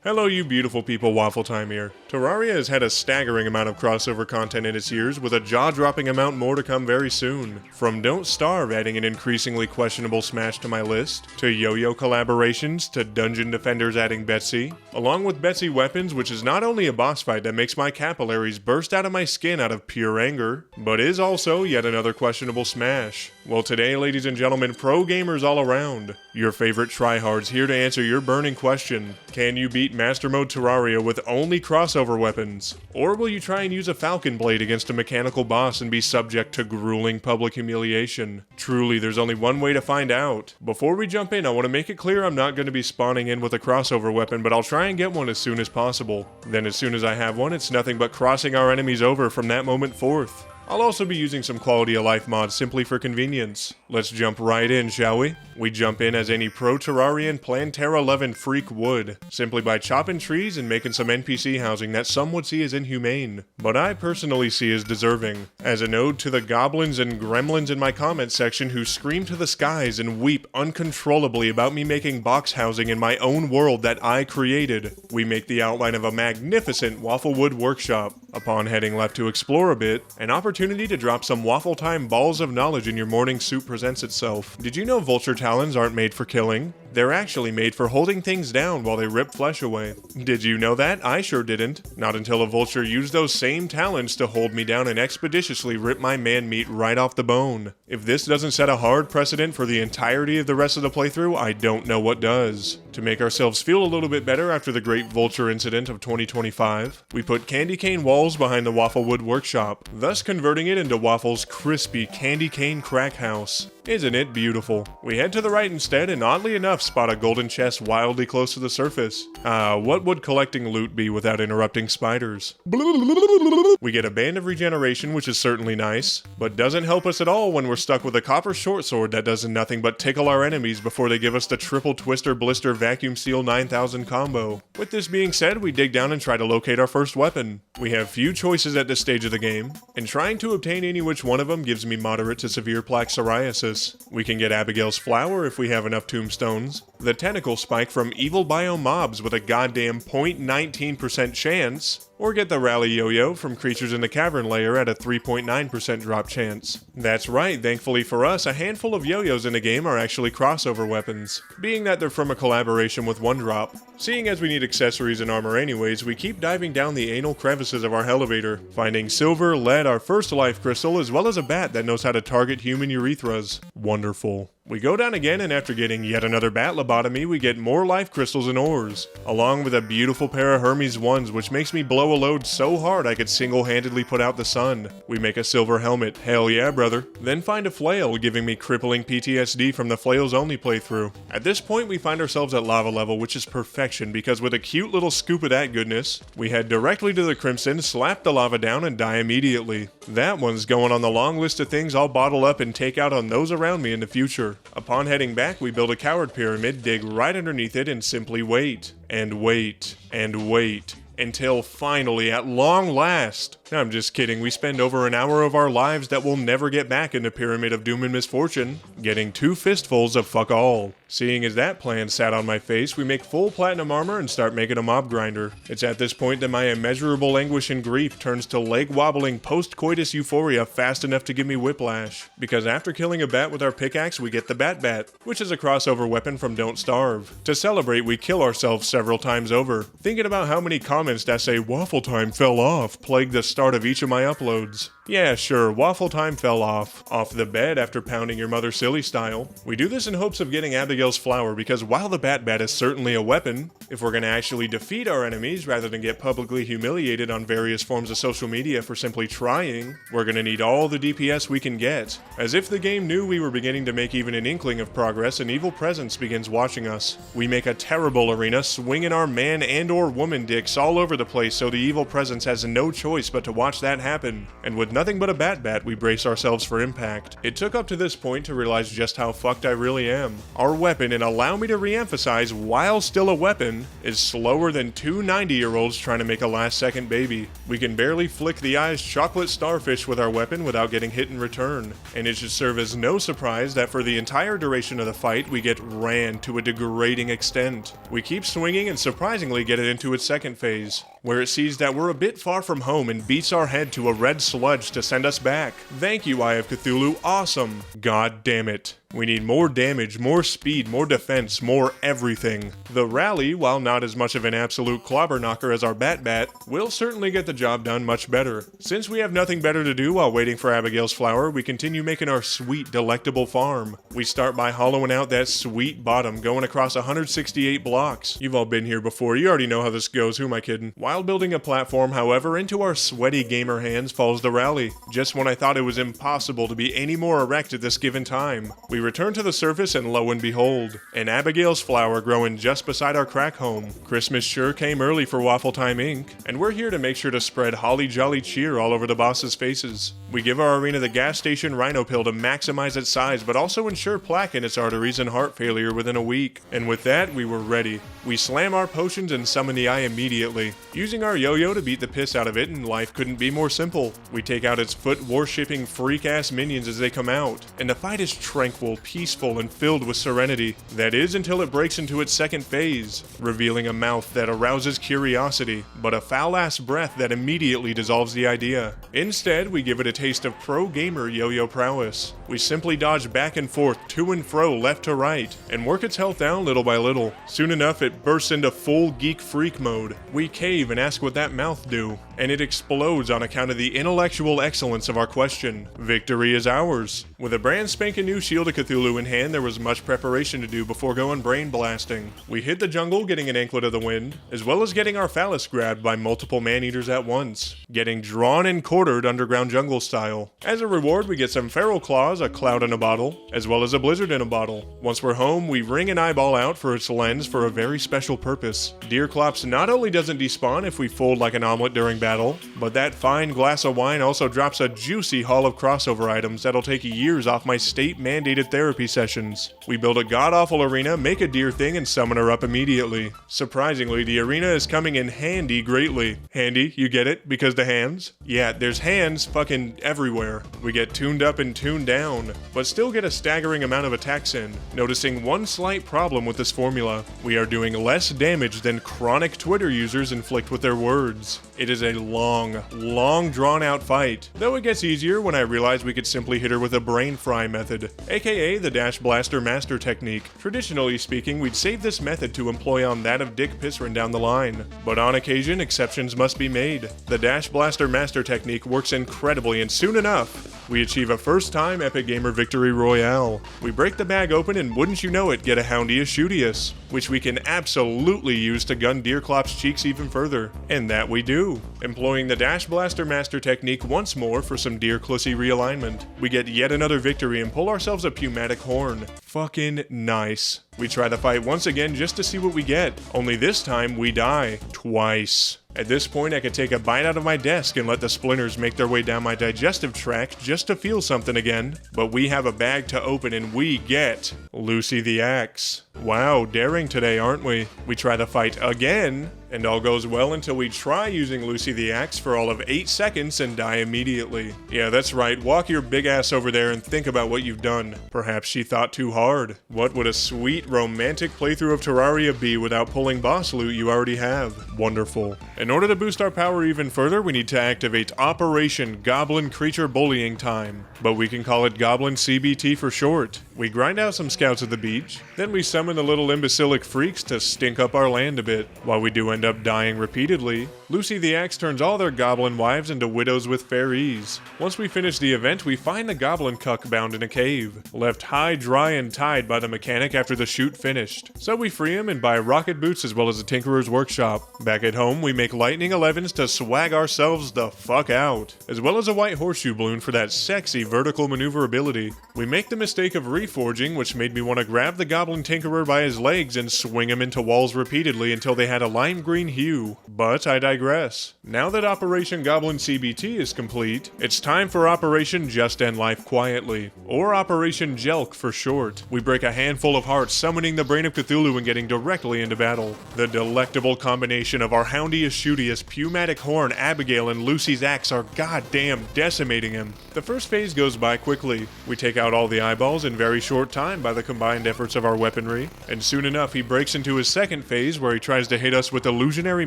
Hello you beautiful people, WaffleTime here. Terraria has had a staggering amount of crossover content in its years, with a jaw-dropping amount more to come very soon. From Don't Starve adding an increasingly questionable smash to my list, to yo-yo collaborations, to dungeon defenders adding Betsy, along with Betsy weapons, which is not only a boss fight that makes my capillaries burst out of my skin out of pure anger, but is also yet another questionable smash. Well today, ladies and gentlemen, pro gamers all around, your favorite tryhards here to answer your burning question: can you beat Master Mode Terraria with only crossover weapons? Or will you try and use a falcon blade against a mechanical boss and be subject to grueling public humiliation? Truly, there's only one way to find out. Before we jump in, I want to make it clear I'm not going to be spawning in with a crossover weapon, but I'll try and get one as soon as possible. Then as soon as I have one, it's nothing but crossing our enemies over from that moment forth. I'll also be using some quality of life mods simply for convenience. Let's jump right in, shall we? We jump in as any pro Terrarian Plantera loving freak would, simply by chopping trees and making some NPC housing that some would see as inhumane, but I personally see as deserving, as an ode to the goblins and gremlins in my comments section who scream to the skies and weep uncontrollably about me making box housing in my own world that I created. We make the outline of a magnificent wafflewood workshop. Upon heading left to explore a bit, an opportunity to drop some WaffleTime balls of knowledge in your morning soup presents itself. Did you know vulture talons aren't made for killing? They're actually made for holding things down while they rip flesh away. Did you know that? I sure didn't. Not until a vulture used those same talons to hold me down and expeditiously rip my man meat right off the bone. If this doesn't set a hard precedent for the entirety of the rest of the playthrough, I don't know what does. To make ourselves feel a little bit better after the great vulture incident of 2025, we put candy cane walls behind the Wafflewood workshop, thus converting it into Waffle's crispy candy cane crack house. Isn't it beautiful? We head to the right instead and oddly enough spot a golden chest wildly close to the surface. What would collecting loot be without interrupting spiders? We get a band of regeneration, which is certainly nice, but doesn't help us at all when we're stuck with a copper short sword that does nothing but tickle our enemies before they give us the triple twister blister vacuum seal 9000 combo. With this being said, we dig down and try to locate our first weapon. We have few choices at this stage of the game, and trying to obtain any which one of them gives me moderate to severe plaque psoriasis. We can get Abigail's flower if we have enough tombstones, the tentacle spike from evil bio mobs with a goddamn 0.19% chance, or get the rally yo-yo from creatures in the cavern layer at a 3.9% drop chance. That's right, thankfully for us, a handful of yo-yos in the game are actually crossover weapons, being that they're from a collaboration with One Drop. Seeing as we need accessories and armor anyways, we keep diving down the anal crevices of our elevator, finding silver, lead, our first life crystal, as well as a bat that knows how to target human urethras. Wonderful. We go down again, and after getting yet another bat lobotomy, we get more life crystals and ores, along with a beautiful pair of Hermes ones, which makes me blow a load so hard I could single-handedly put out the sun. We make a silver helmet, hell yeah brother, then find a flail, giving me crippling PTSD from the flails only playthrough. At this point we find ourselves at lava level, which is perfection, because with a cute little scoop of that goodness, we head directly to the Crimson, slap the lava down, and die immediately. That one's going on the long list of things I'll bottle up and take out on those around me in the future. Upon heading back, we build a coward pyramid, dig right underneath it, and simply wait, and wait, and wait, until finally, at long last. I'm just kidding, we spend over an hour of our lives that we'll never get back in the Pyramid of Doom and Misfortune, getting 2 fistfuls of fuck all. Seeing as that plan sat on my face, we make full platinum armor and start making a mob grinder. It's at this point that my immeasurable anguish and grief turns to leg-wobbling post-coitus euphoria fast enough to give me whiplash. Because after killing a bat with our pickaxe, we get the Bat, which is a crossover weapon from Don't Starve. To celebrate, we kill ourselves several times over. Thinking about how many comments that say WaffleTime fell off plague the start of each of my uploads. Yeah, sure, WaffleTime fell off the bed after pounding your mother silly style. We do this in hopes of getting Abigail's flower, because while the Bat is certainly a weapon, if we're gonna actually defeat our enemies rather than get publicly humiliated on various forms of social media for simply trying, we're gonna need all the DPS we can get. As if the game knew we were beginning to make even an inkling of progress, an evil presence begins watching us. We make a terrible arena, swinging our man and or woman dicks all over the place so the evil presence has no choice but to watch that happen, and with nothing but a bat, we brace ourselves for impact. It took up to this point to realize just how fucked I really am. Our weapon, and allow me to re-emphasize, while still a weapon, is slower than two 90-year-olds trying to make a last-second baby. We can barely flick the eye's chocolate starfish with our weapon without getting hit in return, and it should serve as no surprise that for the entire duration of the fight, we get ran to a degrading extent. We keep swinging and surprisingly get it into its second phase, where it sees that we're a bit far from home and beats our head to a red sludge to send us back. Thank you, Eye of Cthulhu, awesome. God damn it. We need more damage, more speed, more defense, more everything. The rally, while not as much of an absolute clobber knocker as our bat, will certainly get the job done much better. Since we have nothing better to do while waiting for Abigail's flower, we continue making our sweet, delectable farm. We start by hollowing out that sweet bottom going across 168 blocks. You've all been here before, you already know how this goes, who am I kidding? While building a platform, however, into our sweaty gamer hands falls the rally, just when I thought it was impossible to be any more erect at this given time. We return to the surface and lo and behold, an Abigail's flower growing just beside our crack home. Christmas sure came early for WaffleTime Inc., and we're here to make sure to spread holly jolly cheer all over the boss's faces. We give our arena the gas station rhino pill to maximize its size, but also ensure plaque in its arteries and heart failure within a week. And with that, we were ready. We slam our potions and summon the eye immediately, using our yo-yo to beat the piss out of it, and life couldn't be more simple. We take out its foot-worshipping freak-ass minions as they come out, and the fight is tranquil, peaceful, and filled with serenity. That is until it breaks into its second phase, revealing a mouth that arouses curiosity, but a foul-ass breath that immediately dissolves the idea. Instead, we give it a taste of pro-gamer yo-yo prowess. We simply dodge back and forth, to and fro, left to right, and work its health down little by little. Soon enough, it bursts into full geek freak mode. We cave and ask what that mouth do, and it explodes on account of the intellectual excellence of our question. Victory is ours. With a brand spanking new Shield of Cthulhu in hand, there was much preparation to do before going brain blasting. We hit the jungle getting an anklet of the wind, as well as getting our phallus grabbed by multiple man-eaters at once, getting drawn and quartered underground jungle style. As a reward, we get some feral claws, a cloud in a bottle, as well as a blizzard in a bottle. Once we're home, we wring an eyeball out for its lens for a very special purpose. Deerclops not only doesn't despawn if we fold like an omelet during battle, but that fine glass of wine also drops a juicy haul of crossover items that'll take years off my state-mandated therapy sessions. We build a god-awful arena, make a deer thing, and summon her up immediately. Surprisingly, the arena is coming in handy greatly. Handy, you get it? Because the hands? Yeah, there's hands fucking everywhere. We get tuned up and tuned down, but still get a staggering amount of attacks in. Noticing one slight problem with this formula. We are doing less damage than chronic Twitter users inflict with their words. It is a long drawn-out fight, though it gets easier when I realize we could simply hit her with a brain fry method, aka the Dash Blaster Master technique. Traditionally speaking, we'd save this method to employ on that of Duke Fishron down the line, but on occasion, exceptions must be made. The Dash Blaster Master technique works incredibly, and soon enough, we achieve a first-time Epic Gamer Victory Royale. We break the bag open and wouldn't you know it, get a Houndius Shootius, which we can absolutely use to gun Deerclops' cheeks even further. And that we do. Employing the Dash Blaster Master technique once more for some Deerclussy realignment. We get yet another victory and pull ourselves a Pneumatic Horn. Fucking nice. We try the fight once again just to see what we get, only this time we die. Twice. At this point, I could take a bite out of my desk and let the splinters make their way down my digestive tract just to feel something again. But we have a bag to open and we get Lucy the Axe. Wow, daring today, aren't we? We try the fight again, and all goes well until we try using Lucy the Axe for all of 8 seconds and die immediately. Yeah, that's right, walk your big ass over there and think about what you've done. Perhaps she thought too hard. What would a sweet, romantic playthrough of Terraria be without pulling boss loot you already have? Wonderful. In order to boost our power even further, we need to activate Operation Goblin Creature Bullying Time, but we can call it Goblin CBT for short. We grind out some scouts at the beach, then we summon the little imbecilic freaks to stink up our land a bit. While we do end up dying repeatedly, Lucy the Axe turns all their goblin wives into widows with fair ease. Once we finish the event, we find the goblin cuck bound in a cave, left high, dry, and tied by the mechanic after the shoot finished. So we free him and buy rocket boots as well as a tinkerer's workshop. Back at home, we make lightning 11s to swag ourselves the fuck out, as well as a white horseshoe balloon for that sexy vertical maneuverability. We make the mistake of reforging, which made me want to grab the goblin tinkerer by his legs and swing him into walls repeatedly until they had a lime green hue. But I digress. Now that Operation Goblin CBT is complete, it's time for Operation Just End Life Quietly, or Operation Jelk for short. We break a handful of hearts, summoning the Brain of Cthulhu and getting directly into battle. The delectable combination of our houndiest shootiest Pneumatic Horn, Abigail, and Lucy's axe are goddamn decimating him. The first phase goes by quickly. We take out all the eyeballs in very short time by the combined efforts of our weaponry, and soon enough he breaks into his second phase where he tries to hit us with illusionary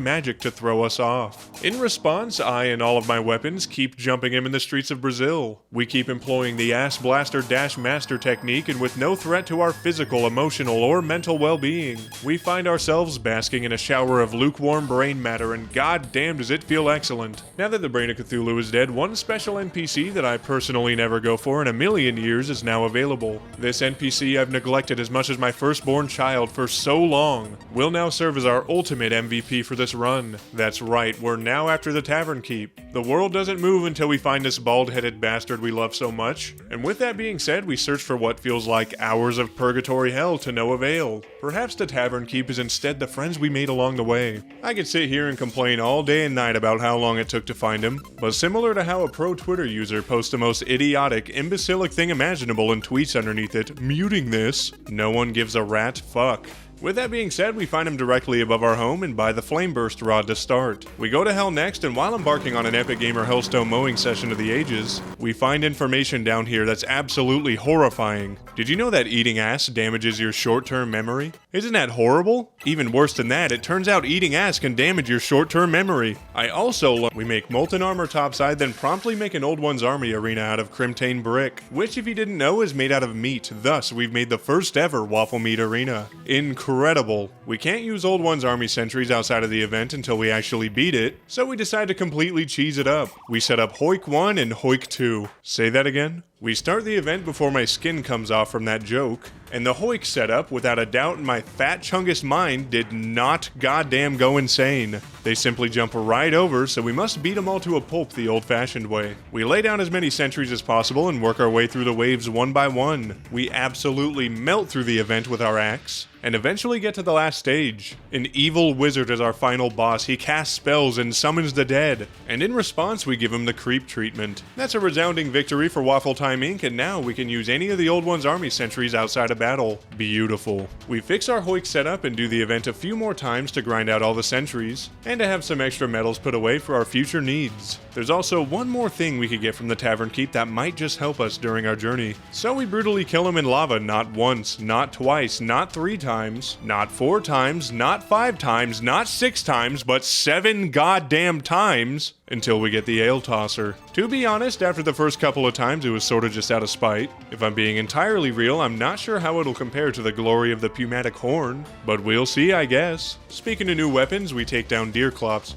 magic to throw us off. In response, I and all of my weapons keep jumping him in the streets of Brazil. We keep employing the Ass Blaster Dash Master technique, and with no threat to our physical, emotional, or mental well-being, we find ourselves basking in a shower of lukewarm brain matter, and goddamn does it feel excellent. Now that the Brain of Cthulhu is dead, one special NPC that I personally never go for in a million years is now available. This NPC I've neglected as much as my firstborn child for so long will now serve as our ultimate MVP for this run. That's right, we're now after the Tavern Keep. The world doesn't move until we find this bald-headed bastard we love so much, and with that being said, we search for what feels like hours of purgatory hell to no avail. Perhaps the Tavern Keep is instead the friends we made along the way. I could sit here and complain all day and night about how long it took to find him, but similar to how a pro Twitter user posts the most idiotic, imbecilic thing imaginable and tweets underneath it, muting this, no one gives a rat fuck. With that being said, we find him directly above our home and buy the Flame Burst Rod to start. We go to Hell next, and while embarking on an Epic Gamer Hellstone mowing session of the ages, we find information down here that's absolutely horrifying. Did you know that eating ass damages your short-term memory? Isn't that horrible? Even worse than that, it turns out eating ass can damage your short-term memory. I also learned we make molten armor topside, then promptly make an Old One's Army arena out of Crimtane brick, which if you didn't know is made out of meat. Thus, we've made the first ever waffle meat arena. Incredible. We can't use Old One's Army sentries outside of the event until we actually beat it, so we decide to completely cheese it up. We set up Hoik 1 and Hoik 2. Say that again? We start the event before my skin comes off from that joke, and the Hoik setup, without a doubt in my fat chungus mind, did not goddamn go insane. They simply jump right over, so we must beat them all to a pulp the old-fashioned way. We lay down as many sentries as possible and work our way through the waves one by one. We absolutely melt through the event with our axe, and eventually get to the last stage. An evil wizard is our final boss. He casts spells and summons the dead, and in response we give him the creep treatment. That's a resounding victory for WaffleTime Inc., and now we can use any of the Old One's Army sentries outside of battle. Beautiful. We fix our Hoik setup and do the event a few more times to grind out all the sentries, and to have some extra medals put away for our future needs. There's also one more thing we could get from the Tavern Keep that might just help us during our journey. So we brutally kill him in lava not once, not twice, not 3 times, not 4 times, not 5 times, not 6 times, but 7 goddamn times until we get the Ale Tosser. To be honest, after the first couple of times it was sorta just out of spite. If I'm being entirely real, I'm not sure how it'll compare to the glory of the Pneumatic Horn, but we'll see, I guess. Speaking of new weapons, we take down Deerclops.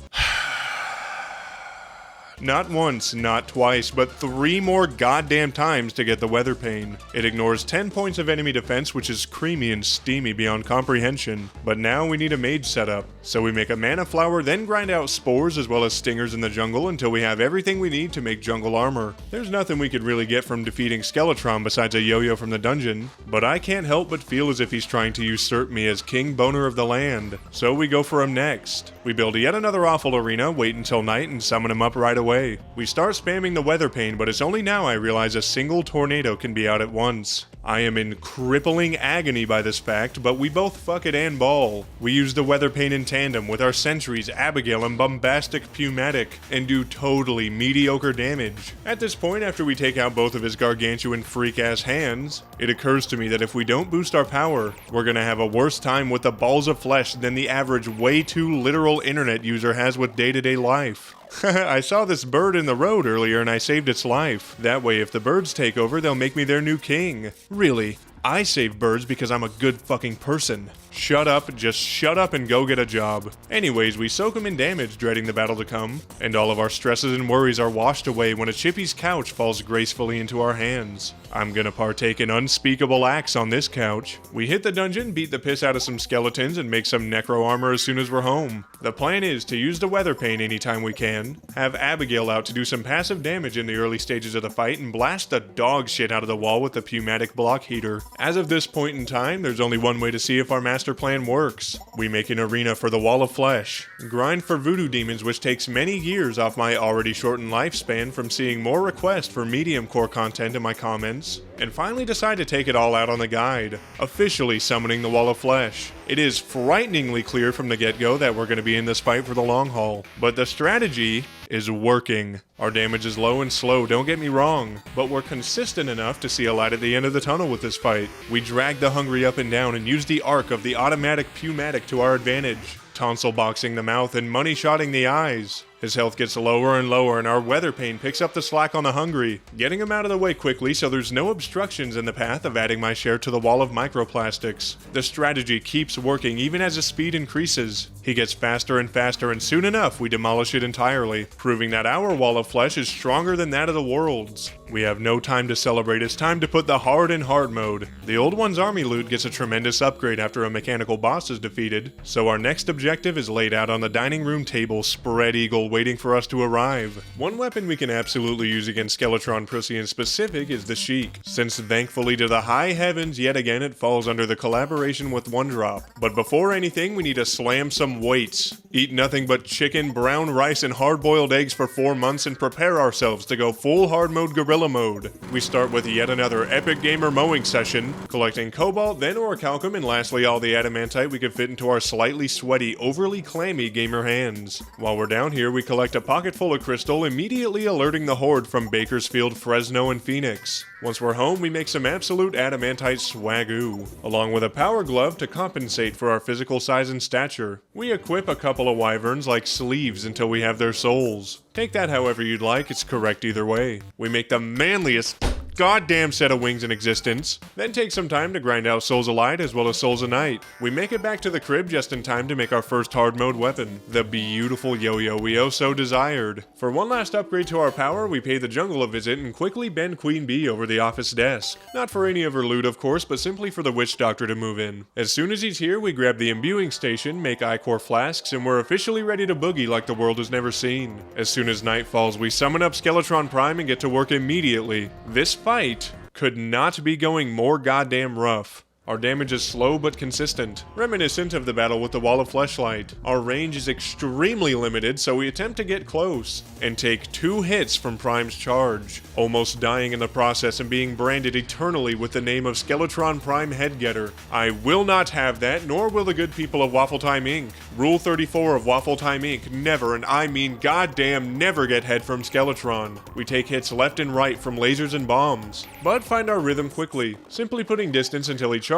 Not once, not twice, but 3 more goddamn times to get the Weather Pane. It ignores 10 points of enemy defense, which is creamy and steamy beyond comprehension. But now we need a mage setup. So we make a mana flower, then grind out spores as well as stingers in the jungle until we have everything we need to make jungle armor. There's nothing we could really get from defeating Skeletron besides a yo-yo from the dungeon, but I can't help but feel as if he's trying to usurp me as king boner of the land. So we go for him next. We build yet another awful arena, wait until night, and summon him up right away. We start spamming the Weather Pane, but it's only now I realize a single tornado can be out at once. I am in crippling agony by this fact, but we both fuck it and ball. We use the Weather Pane in tandem with our sentries, Abigail and Bombastic Pneumatic, and do totally mediocre damage. At this point, after we take out both of his gargantuan freak-ass hands, it occurs to me that if we don't boost our power, we're gonna have a worse time with the balls of flesh than the average way too literal internet user has with day-to-day life. I saw this bird in the road earlier and I saved its life. That way if the birds take over, they'll make me their new king. Really, I save birds because I'm a good fucking person. Shut up, just shut up and go get a job. Anyways, we soak him in damage, dreading the battle to come, and all of our stresses and worries are washed away when a Chippy's couch falls gracefully into our hands. I'm gonna partake in unspeakable acts on this couch. We hit the dungeon, beat the piss out of some skeletons, and make some necro armor as soon as we're home. The plan is to use the Weather Pane anytime we can, have Abigail out to do some passive damage in the early stages of the fight, and blast the dog shit out of the wall with the Pneumatic Block Heater. As of this point in time, there's only one way to see if our master master plan works. We make an arena for the Wall of Flesh, grind for voodoo demons, which takes many years off my already shortened lifespan from seeing more requests for medium core content in my comments, and finally decide to take it all out on the guide, officially summoning the Wall of Flesh. It is frighteningly clear from the get-go that we're going to be in this fight for the long haul, but the strategy is working. Our damage is low and slow, don't get me wrong, but we're consistent enough to see a light at the end of the tunnel with this fight. We drag the hungry up and down and use the arc of the automatic Pumatic to our advantage, tonsil boxing the mouth and money shotting the eyes. His health gets lower and lower and our weather pane picks up the slack on the hungry, getting him out of the way quickly so there's no obstructions in the path of adding my share to the wall of microplastics. The strategy keeps working even as his speed increases. He gets faster and faster and soon enough we demolish it entirely, proving that our Wall of Flesh is stronger than that of the world's. We have no time to celebrate, it's time to put the hard in hard mode. The old one's army loot gets a tremendous upgrade after a mechanical boss is defeated, so our next objective is laid out on the dining room table, spread eagle, waiting for us to arrive. One weapon we can absolutely use against Skeletron Pussy in specific is the Sheik, since thankfully to the high heavens yet again it falls under the collaboration with One Drop. But before anything we need to slam some weights, eat nothing but chicken, brown rice, and hard-boiled eggs for 4 months and prepare ourselves to go full hard mode gorilla mode. We start with yet another epic gamer mowing session, collecting cobalt, then orichalcum, and lastly all the adamantite we could fit into our slightly sweaty, overly clammy gamer hands. While we're down here we collect a pocket full of crystal, immediately alerting the horde from Bakersfield, Fresno, and Phoenix. Once we're home we make some absolute adamantite swagoo, along with a power glove to compensate for our physical size and stature. We equip a couple of wyverns like sleeves until we have their souls. Take that however you'd like, it's correct either way. We make the manliest goddamn set of wings in existence, then take some time to grind out Souls of Light as well as Souls of Night. We make it back to the crib just in time to make our first hard mode weapon, the beautiful yo-yo we oh so desired. For one last upgrade to our power, we pay the jungle a visit and quickly bend Queen Bee over the office desk. Not for any of her loot of course, but simply for the witch doctor to move in. As soon as he's here, we grab the imbuing station, make ichor flasks, and we're officially ready to boogie like the world has never seen. As soon as night falls, we summon up Skeletron Prime and get to work immediately. This fight could not be going more goddamn rough. Our damage is slow but consistent, reminiscent of the battle with the Wall of Fleshlight. Our range is extremely limited, so we attempt to get close, and take 2 hits from Prime's charge, almost dying in the process and being branded eternally with the name of Skeletron Prime Headgetter. I will not have that, nor will the good people of WaffleTime Inc. Rule 34 of WaffleTime Inc. Never, and I mean goddamn never, get head from Skeletron. We take hits left and right from lasers and bombs, but find our rhythm quickly, simply putting distance until he charges,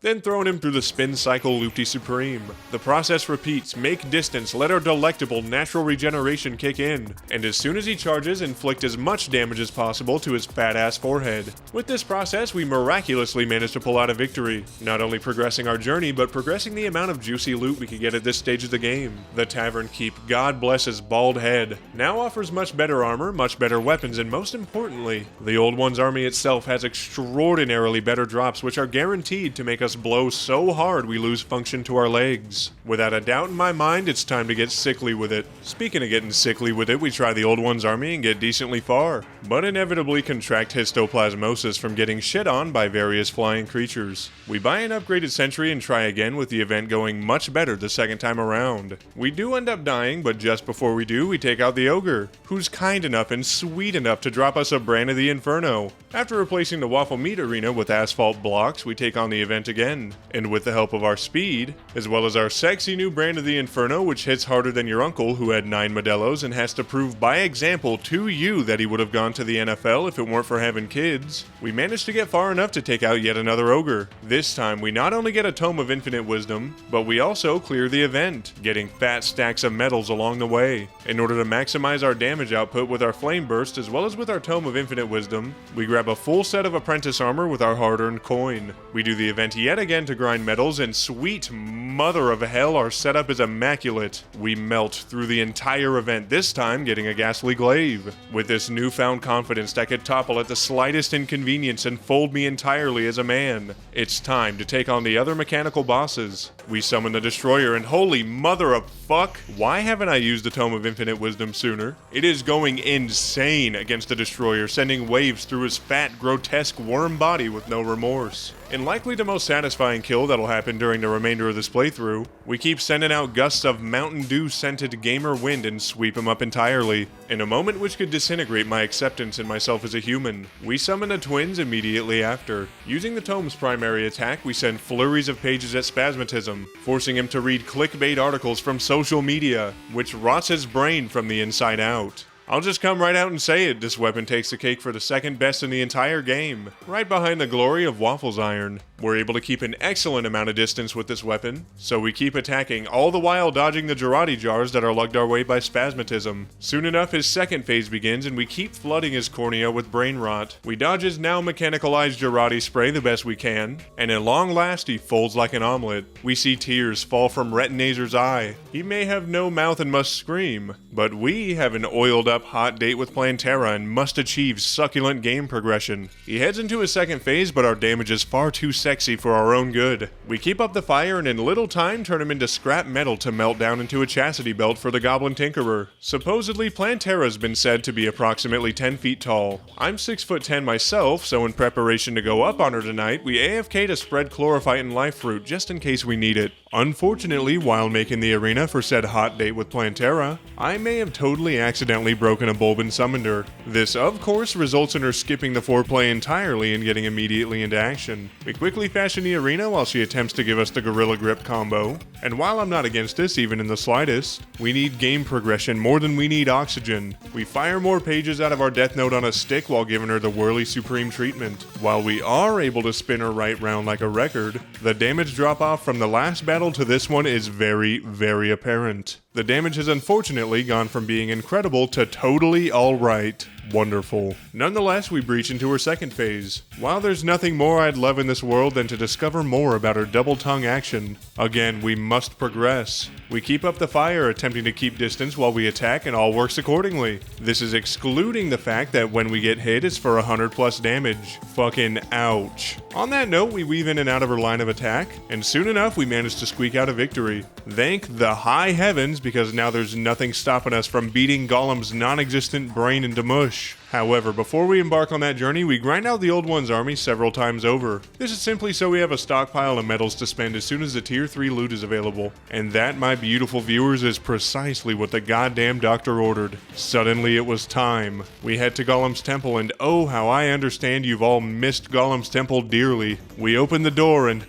then throwing him through the spin cycle loopty supreme. The process repeats, make distance, let our delectable natural regeneration kick in, and as soon as he charges, inflict as much damage as possible to his fat ass forehead. With this process, we miraculously manage to pull out a victory, not only progressing our journey, but progressing the amount of juicy loot we could get at this stage of the game. The Tavern Keep, God bless his bald head, now offers much better armor, much better weapons, and most importantly, the old one's army itself has extraordinarily better drops which are guaranteed to make us blow so hard we lose function to our legs. Without a doubt in my mind, it's time to get sickly with it. Speaking of getting sickly with it, we try the old one's army and get decently far, but inevitably contract histoplasmosis from getting shit on by various flying creatures. We buy an upgraded sentry and try again, with the event going much better the second time around. We do end up dying, but just before we do, we take out the ogre, who's kind enough and sweet enough to drop us a brand of the Inferno. After replacing the Waffle Meat Arena with asphalt blocks, we take on the event again, and with the help of our speed, as well as our sexy new brand of the Inferno, which hits harder than your uncle who had 9 Modelos and has to prove by example to you that he would have gone to the NFL if it weren't for having kids, we managed to get far enough to take out yet another ogre. This time we not only get a Tome of Infinite Wisdom, but we also clear the event, getting fat stacks of medals along the way. In order to maximize our damage output with our Flame Burst as well as with our Tome of Infinite Wisdom, we grab a full set of Apprentice Armor with our hard-earned coin. We do the event yet again to grind medals, and sweet mother of hell, our setup is immaculate. We melt through the entire event, this time getting a ghastly glaive. With this newfound confidence that could topple at the slightest inconvenience and fold me entirely as a man, it's time to take on the other mechanical bosses. We summon the Destroyer, and holy mother of fuck, why haven't I used the Tome of Infinite Wisdom sooner? It is going insane against the Destroyer, sending waves through his fat, grotesque worm body with no remorse. And likely the most satisfying kill that'll happen during the remainder of this playthrough, we keep sending out gusts of Mountain Dew-scented gamer wind and sweep him up entirely. In a moment which could disintegrate my acceptance in myself as a human, we summon the twins immediately after. Using the Tome's primary attack, we send flurries of pages at Spasmatism, forcing him to read clickbait articles from social media, which rots his brain from the inside out. I'll just come right out and say it, this weapon takes the cake for the second best in the entire game, right behind the glory of Waffle's iron. We're able to keep an excellent amount of distance with this weapon, so we keep attacking, all the while dodging the Jarate jars that are lugged our way by Spasmatism. Soon enough, his second phase begins, and we keep flooding his cornea with brain rot. We dodge his now mechanicalized Jarate spray the best we can, and at long last he folds like an omelet. We see tears fall from Retinazer's eye. He may have no mouth and must scream, but we have an oiled up hot date with Plantera and must achieve succulent game progression. He heads into his second phase, but our damage is far too sexy for our own good. We keep up the fire and in little time turn him into scrap metal to melt down into a chastity belt for the Goblin Tinkerer. Supposedly, Plantera's been said to be approximately 10 feet tall. I'm 6'10" myself, so in preparation to go up on her tonight, we AFK to spread chlorophyte and life fruit just in case we need it. Unfortunately, while making the arena for said hot date with Plantera, I may have totally accidentally broken a bulb and summoned her. This, of course, results in her skipping the foreplay entirely and getting immediately into action. We quickly fashion the arena while she attempts to give us the Gorilla Grip combo, and while I'm not against this even in the slightest, we need game progression more than we need oxygen. We fire more pages out of our Death Note on a stick while giving her the Whirly Supreme treatment. While we are able to spin her right round like a record, the damage drop off from the last battle to this one is very, very apparent. The damage has unfortunately gone from being incredible to totally alright. Wonderful. Nonetheless, we breach into her second phase. While there's nothing more I'd love in this world than to discover more about her double tongue action, again, we must progress. We keep up the fire, attempting to keep distance while we attack, and all works accordingly. This is excluding the fact that when we get hit, it's for 100 plus damage. Fucking ouch. On that note, we weave in and out of her line of attack, and soon enough we manage to squeak out a victory. Thank the high heavens, because now there's nothing stopping us from beating Golem's non-existent brain into mush. However, before we embark on that journey, we grind out the Old One's army several times over. This is simply so we have a stockpile of medals to spend as soon as the tier 3 loot is available. And that, my beautiful viewers, is precisely what the goddamn doctor ordered. Suddenly it was time. We head to Golem's temple, and oh how I understand you've all missed Golem's temple dearly. We open the door and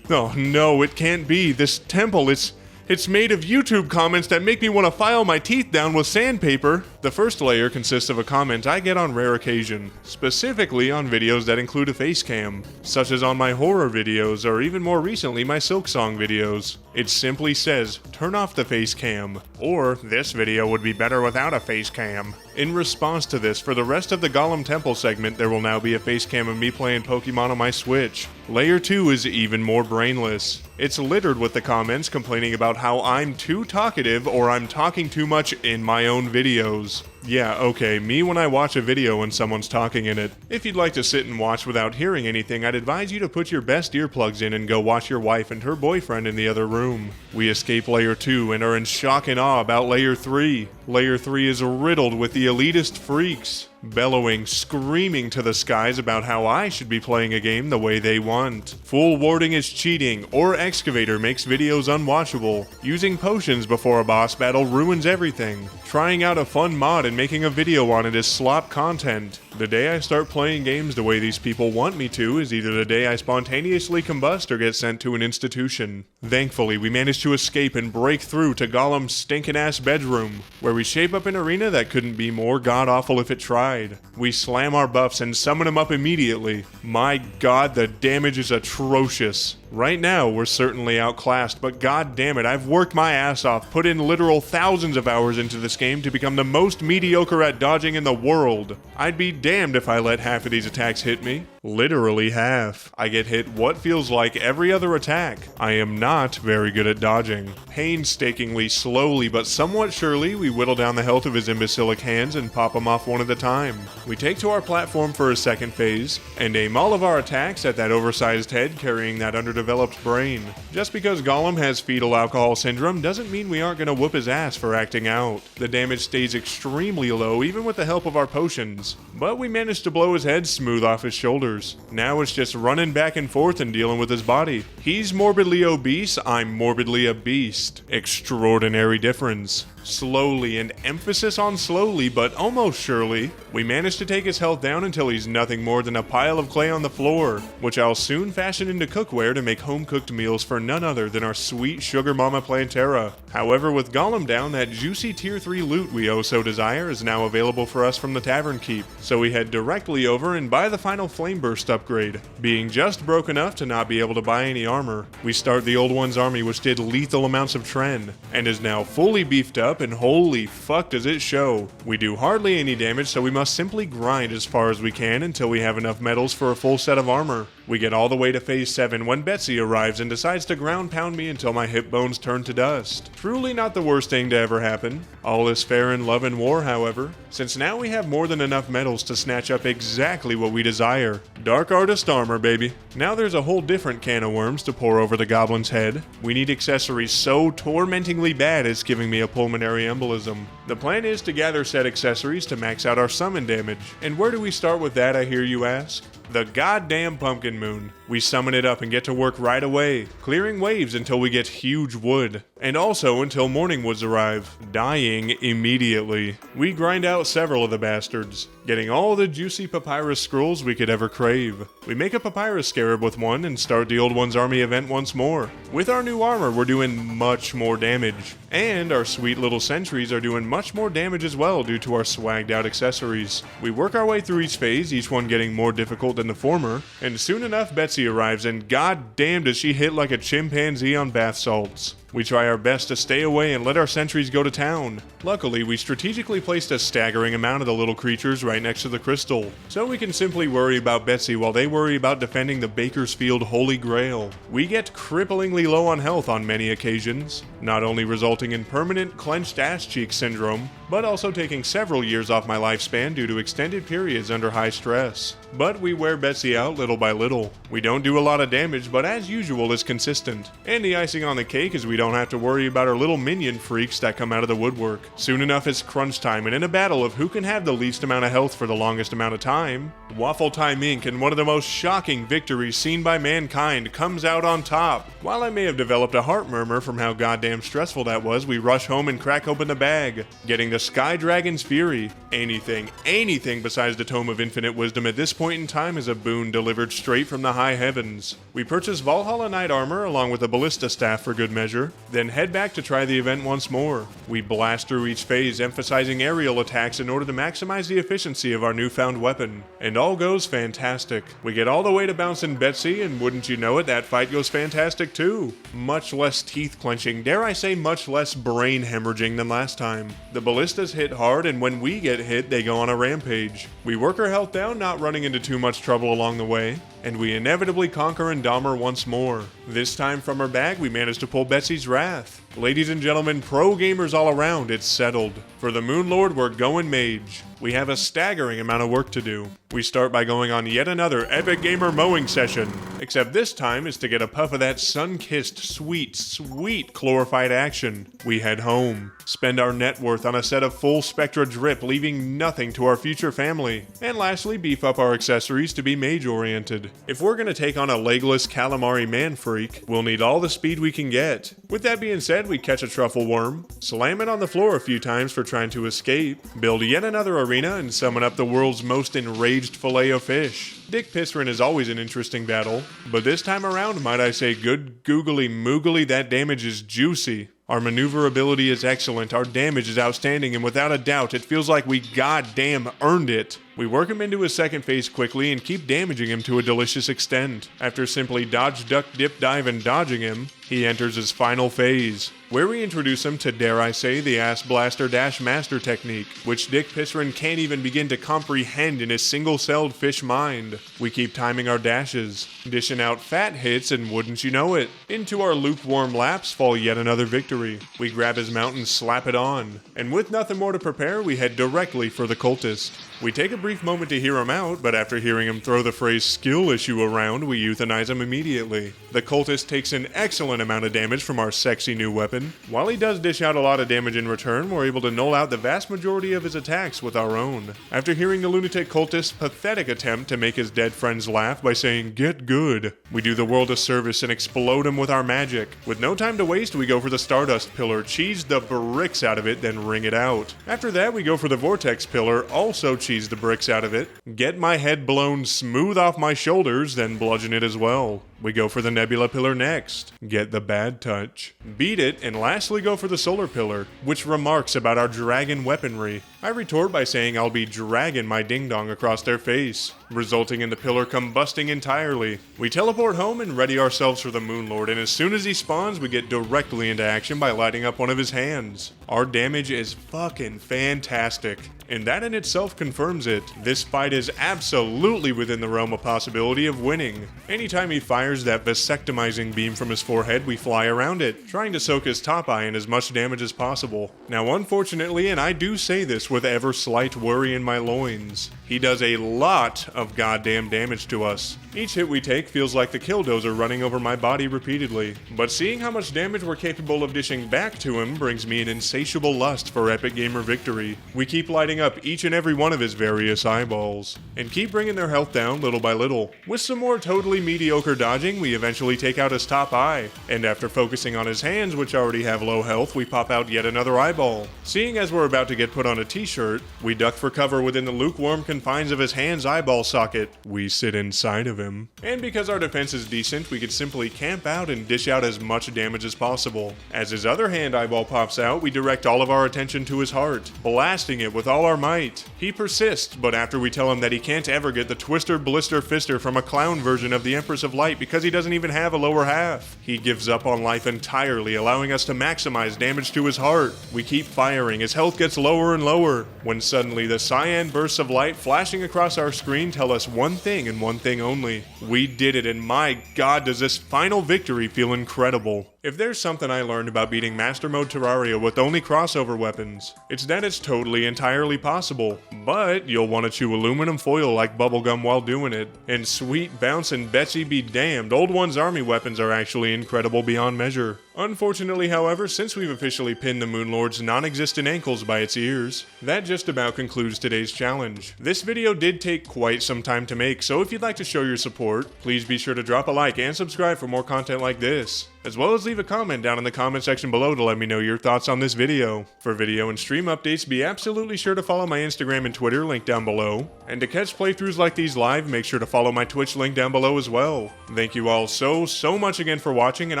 oh no, it can't be. This temple, it's made of YouTube comments that make me want to file my teeth down with sandpaper. The first layer consists of a comment I get on rare occasion, specifically on videos that include a face cam, such as on my horror videos or even more recently my Silksong videos. It simply says, turn off the face cam, or this video would be better without a face cam. In response to this, for the rest of the Golem Temple segment, there will now be a face cam of me playing Pokemon on my Switch. Layer 2 is even more brainless. It's littered with the comments complaining about how I'm too talkative or I'm talking too much in my own videos. Yeah, okay, me when I watch a video and someone's talking in it. If you'd like to sit and watch without hearing anything, I'd advise you to put your best earplugs in and go watch your wife and her boyfriend in the other room. We escape Layer 2 and are in shock and awe about Layer 3. Layer 3 is riddled with the elitist freaks, bellowing, screaming to the skies about how I should be playing a game the way they want. Full warding is cheating, or Excavator makes videos unwatchable. Using potions before a boss battle ruins everything. Trying out a fun mod and making a video on it is slop content. The day I start playing games the way these people want me to is either the day I spontaneously combust or get sent to an institution. Thankfully, we managed to escape and break through to Golem's stinkin' ass bedroom, where we shape up an arena that couldn't be more god-awful if it tried. We slam our buffs and summon him up immediately. My god, the damage is atrocious. Right now, we're certainly outclassed, but god damn it, I've worked my ass off, put in literal thousands of hours into this game to become the most mediocre at dodging in the world. I'd be damned if I let half of these attacks hit me. Literally half. I get hit what feels like every other attack. I am not very good at dodging. Painstakingly, slowly, but somewhat surely, we whittle down the health of his imbecilic hands and pop him off one at a time. We take to our platform for a second phase, and aim all of our attacks at that oversized head carrying that underdeveloped underdeveloped brain. Just because Golem has fetal alcohol syndrome doesn't mean we aren't gonna whoop his ass for acting out. The damage stays extremely low even with the help of our potions, but we managed to blow his head smooth off his shoulders. Now it's just running back and forth and dealing with his body. He's morbidly obese, I'm morbidly a beast. Extraordinary difference. Slowly, and emphasis on slowly, but almost surely, we managed to take his health down until he's nothing more than a pile of clay on the floor, which I'll soon fashion into cookware to make home-cooked meals for none other than our sweet sugar mama Plantera. However, with Golem down, that juicy tier 3 loot we oh so desire is now available for us from the tavern keep, so we head directly over and buy the final flame burst upgrade. Being just broke enough to not be able to buy any armor, we start the old one's army, which did lethal amounts of tren, and is now fully beefed up, and holy fuck does it show. We do hardly any damage, so we must simply grind as far as we can until we have enough metals for a full set of armor. We get all the way to phase 7 when Betsy arrives and decides to ground pound me until my hip bones turn to dust. Truly not the worst thing to ever happen. All is fair in love and war, however, since now we have more than enough metals to snatch up exactly what we desire. Dark Artist armor, baby. Now there's a whole different can of worms to pour over the goblin's head. We need accessories so tormentingly bad it's giving me a pulmonary embolism. The plan is to gather said accessories to max out our summon damage. And where do we start with that, I hear you ask? The goddamn pumpkin moon. We summon it up and get to work right away, clearing waves until we get huge wood, and also until morning woods arrive, dying immediately. We grind out several of the bastards, getting all the juicy papyrus scrolls we could ever crave. We make a papyrus scarab with one and start the old one's army event once more. With our new armor, we're doing much more damage, and our sweet little sentries are doing much more damage as well due to our swagged out accessories. We work our way through each phase, each one getting more difficult than the former, and soon enough Betsy arrives, and god damn does she hit like a chimpanzee on bath salts. We try our best to stay away and let our sentries go to town. Luckily, we strategically placed a staggering amount of the little creatures right next to the crystal, so we can simply worry about Betsy while they worry about defending the Bakersfield Holy Grail. We get cripplingly low on health on many occasions, not only resulting in permanent clenched ass cheek syndrome, but also taking several years off my lifespan due to extended periods under high stress. But we wear Betsy out little by little. We don't do a lot of damage, but as usual is consistent. And the icing on the cake is we don't have to worry about our little minion freaks that come out of the woodwork. Soon enough it's crunch time, and in a battle of who can have the least amount of health for the longest amount of time, WaffleTime Inc. and one of the most shocking victories seen by mankind comes out on top. While I may have developed a heart murmur from how goddamn stressful that was, we rush home and crack open the bag, getting the Sky Dragon's Fury. Anything besides the Tome of Infinite Wisdom at this point in time is a boon delivered straight from the high heavens. We purchase Valhalla Knight armor along with a ballista staff for good measure, then head back to try the event once more. We blast through each phase, emphasizing aerial attacks in order to maximize the efficiency of our newfound weapon, and all goes fantastic. We get all the way to bouncing Betsy, and wouldn't you know it, that fight goes fantastic too. Much less teeth clenching, dare I say much less brain hemorrhaging than last time. The ballistas hit hard, and when we get hit, they go on a rampage. We work our health down, not running into too much trouble along the way, and we inevitably conquer and dom her once more. This time from her bag, we manage to pull Betsy's wrath. Ladies and gentlemen, pro gamers all around, it's settled. For the Moon Lord, we're going mage. We have a staggering amount of work to do. We start by going on yet another epic gamer mowing session, except this time is to get a puff of that sun-kissed, sweet glorified action. We head home, spend our net worth on a set of full Spectra drip, leaving nothing to our future family, and lastly beef up our accessories to be mage-oriented. If we're gonna take on a legless calamari man freak, we'll need all the speed we can get. With that being said, we catch a truffle worm, slam it on the floor a few times for trying to escape, build yet another arena, and summon up the world's most enraged fillet of fish. Duke Fishron is always an interesting battle, but this time around, might I say, good googly moogly, that damage is juicy. Our maneuverability is excellent, our damage is outstanding, and without a doubt, it feels like we goddamn earned it. We work him into his second phase quickly and keep damaging him to a delicious extent. After simply dodge, duck, dip, dive, and dodging him, he enters his final phase, where we introduce him to, dare I say, the Ass Blaster Dash Master technique, which Duke Fishron can't even begin to comprehend in his single-celled fish mind. We keep timing our dashes, dishing out fat hits, and wouldn't you know it, into our lukewarm laps fall yet another victory. We grab his mount and slap it on, and with nothing more to prepare, we head directly for the cultist. We take a brief brief moment to hear him out, but after hearing him throw the phrase skill issue around, we euthanize him immediately. The cultist takes an excellent amount of damage from our sexy new weapon. While he does dish out a lot of damage in return, we're able to null out the vast majority of his attacks with our own. After hearing the lunatic cultist's pathetic attempt to make his dead friends laugh by saying, "Get good," we do the world a service and explode him with our magic. With no time to waste, we go for the Stardust Pillar, cheese the bricks out of it, then ring it out. After that, we go for the Vortex Pillar, also cheese the bricks out of it, get my head blown smooth off my shoulders, then bludgeon it as well. We go for the Nebula Pillar next, get the bad touch, beat it, and lastly go for the Solar Pillar, which remarks about our dragon weaponry. I retort by saying I'll be dragging my ding-dong across their face, resulting in the pillar combusting entirely. We teleport home and ready ourselves for the Moonlord, and as soon as he spawns, we get directly into action by lighting up one of his hands. Our damage is fucking fantastic, and that in itself confirms it. This fight is absolutely within the realm of possibility of winning. Anytime he fires that vasectomizing beam from his forehead, we fly around it, trying to soak his top eye in as much damage as possible. Now unfortunately, and I do say this with ever slight worry in my loins, he does a lot of goddamn damage to us. Each hit we take feels like the killdozer running over my body repeatedly, but seeing how much damage we're capable of dishing back to him brings me an insatiable lust for epic gamer victory. We keep lighting up each and every one of his various eyeballs, and keep bringing their health down little by little. With some more totally mediocre dodging, we eventually take out his top eye, and after focusing on his hands, which already have low health, we pop out yet another eyeball. Seeing as we're about to get put on a t-shirt, we duck for cover within the lukewarm confines of his hand's eyeball socket. We sit inside of him. And because our defense is decent, we could simply camp out and dish out as much damage as possible. As his other hand eyeball pops out, we direct all of our attention to his heart, blasting it with all our might. He persists, but after we tell him that he can't ever get the Twister Blister Fister from a clown version of the Empress of Light because he doesn't even have a lower half, he gives up on life entirely, allowing us to maximize damage to his heart. We keep firing, his health gets lower and lower, when suddenly the cyan bursts of light flashing across our screen tell us one thing and one thing only. We did it, and my god, does this final victory feel incredible. If there's something I learned about beating Master Mode Terraria with only crossover weapons, it's that it's totally entirely possible, but you'll want to chew aluminum foil like bubblegum while doing it. And sweet bounce and Betsy be damned, Old One's army weapons are actually incredible beyond measure. Unfortunately, however, since we've officially pinned the Moonlord's non-existent ankles by its ears, that just about concludes today's challenge. This video did take quite some time to make, so if you'd like to show your support, please be sure to drop a like and subscribe for more content like this, as well as leave a comment down in the comment section below to let me know your thoughts on this video. For video and stream updates, be absolutely sure to follow my Instagram and Twitter, link down below, and to catch playthroughs like these live, make sure to follow my Twitch link down below as well. Thank you all so much again for watching, and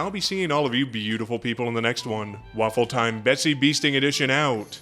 I'll be seeing all of you beautiful people in the next one. WaffleTime Betsy Beasting Edition out.